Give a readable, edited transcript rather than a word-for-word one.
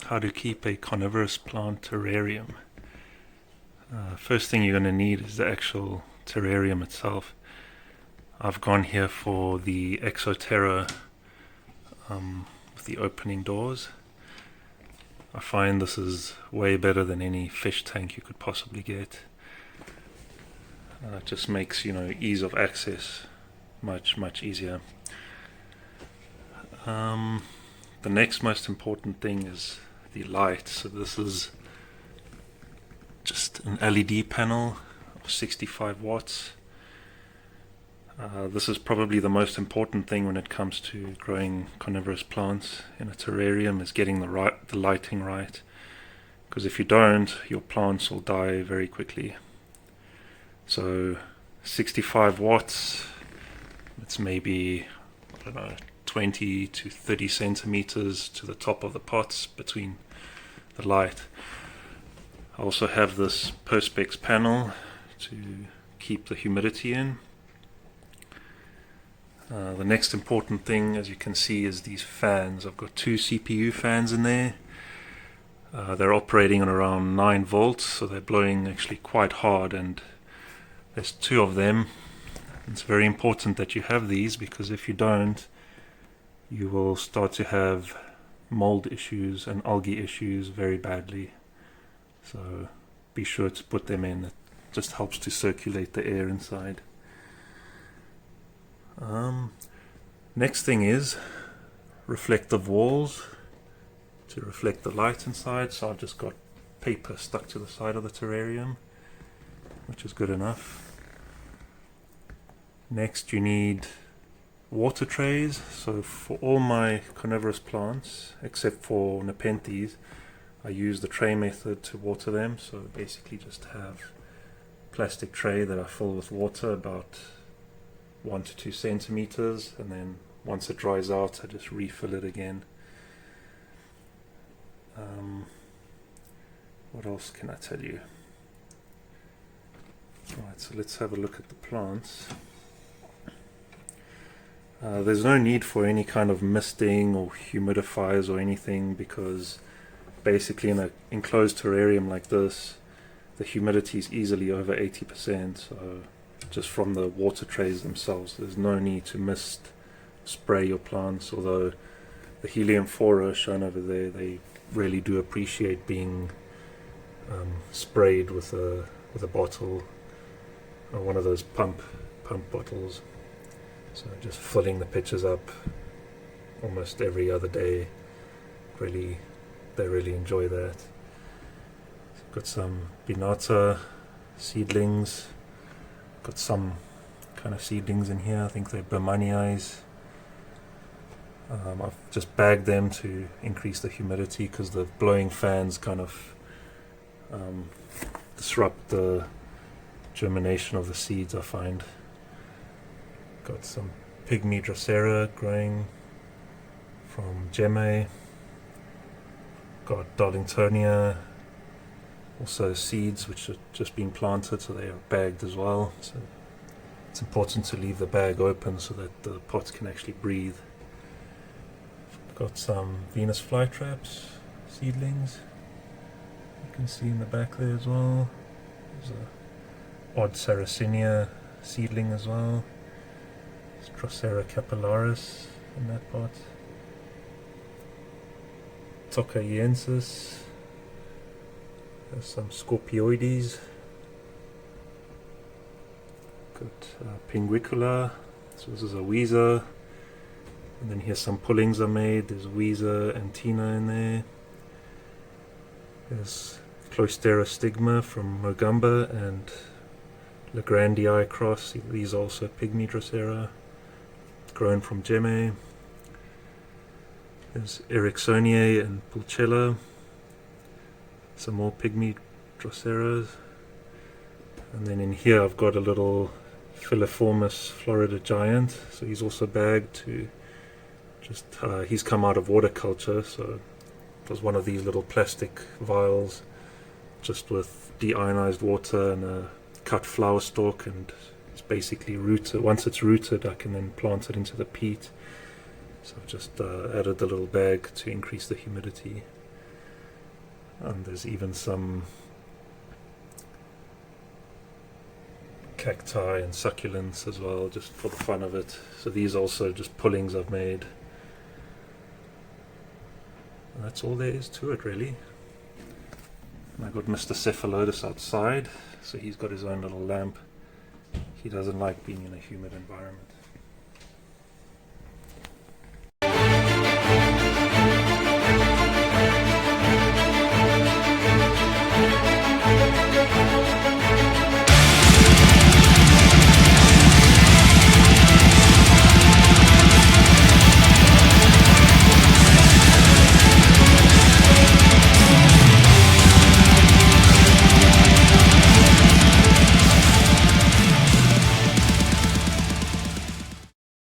How to keep a carnivorous plant terrarium. First thing you're going to need is the actual terrarium itself. I've gone here for the Exoterra with the opening doors. I find this is way better than any fish tank you could possibly get. It just makes, ease of access much easier. The next most important thing is the light. So this is just an LED panel of 65 watts. This is probably the most important thing when it comes to growing carnivorous plants in a terrarium, is getting the lighting right. Because if you don't, your plants will die very quickly. So 65 watts, it's maybe, 20 to 30 centimeters to the top of the pots between the light. I also have this Perspex panel to keep the humidity in. The next important thing, as you can see, is these fans. I've got two CPU fans in there. They're operating on around 9 volts, so they're blowing actually quite hard, and there's two of them. It's very important that you have these, because if you don't, you will start to have mold issues and algae issues very badly. So be sure to put them in. It just helps to circulate the air inside. Next thing is reflective walls to reflect the light inside. So I've just got paper stuck to the side of the terrarium, which is good enough. Next you need water trays. So for all my carnivorous plants, except for Nepenthes, I use the tray method to water them. So basically just have a plastic tray that I fill with water about 1 to 2 centimeters, and then once it dries out I just refill it again. What else can I tell you? Right, so let's have a look at the plants. There's no need for any kind of misting or humidifiers or anything, because basically in an enclosed terrarium like this, the humidity is easily over 80%. So just from the water trays themselves, there's no need to mist spray your plants. Although the helium phora shown over there, they really do appreciate being sprayed with a bottle, or one of those pump bottles. So just filling the pitchers up almost every other day. They really enjoy that. Got some Binata seedlings. Got some kind of seedlings in here. I think they're Bermaniais. I've just bagged them to increase the humidity, because the blowing fans kind of disrupt the germination of the seeds, I find. Got some Pygmy Drosera growing from Gemme. Got Darlingtonia, also seeds which are just being planted, so they are bagged as well. So it's important to leave the bag open so that the pots can actually breathe. Got some Venus flytraps seedlings, you can see in the back there as well. There's a odd Sarracenia seedling as well. There's Drosera capillaris in that pot. Tocaiensis. There's some Scorpioides. Got Pinguicula. So this is a Weezer. And then here's some pullings I made. There's Weezer and Tina in there. There's Cloistera stigma from Mogumba and Legrandii cross. These are also Pygmy Drosera, grown from Gemme. There's Ericksoniae and Pulcella. Some more Pygmy Droseras. And then in here I've got a little Filiformis Florida giant. So he's also bagged to just, he's come out of water culture. So it was one of these little plastic vials, just with deionized water and a cut flower stalk, and it's basically rooted. Once it's rooted, I can then plant it into the peat. So I've just added the little bag to increase the humidity. And there's even some cacti and succulents as well, just for the fun of it. So these also just pullings I've made. And that's all there is to it, really. And I got Mr. Cephalodus outside, so he's got his own little lamp. He doesn't like being in a humid environment.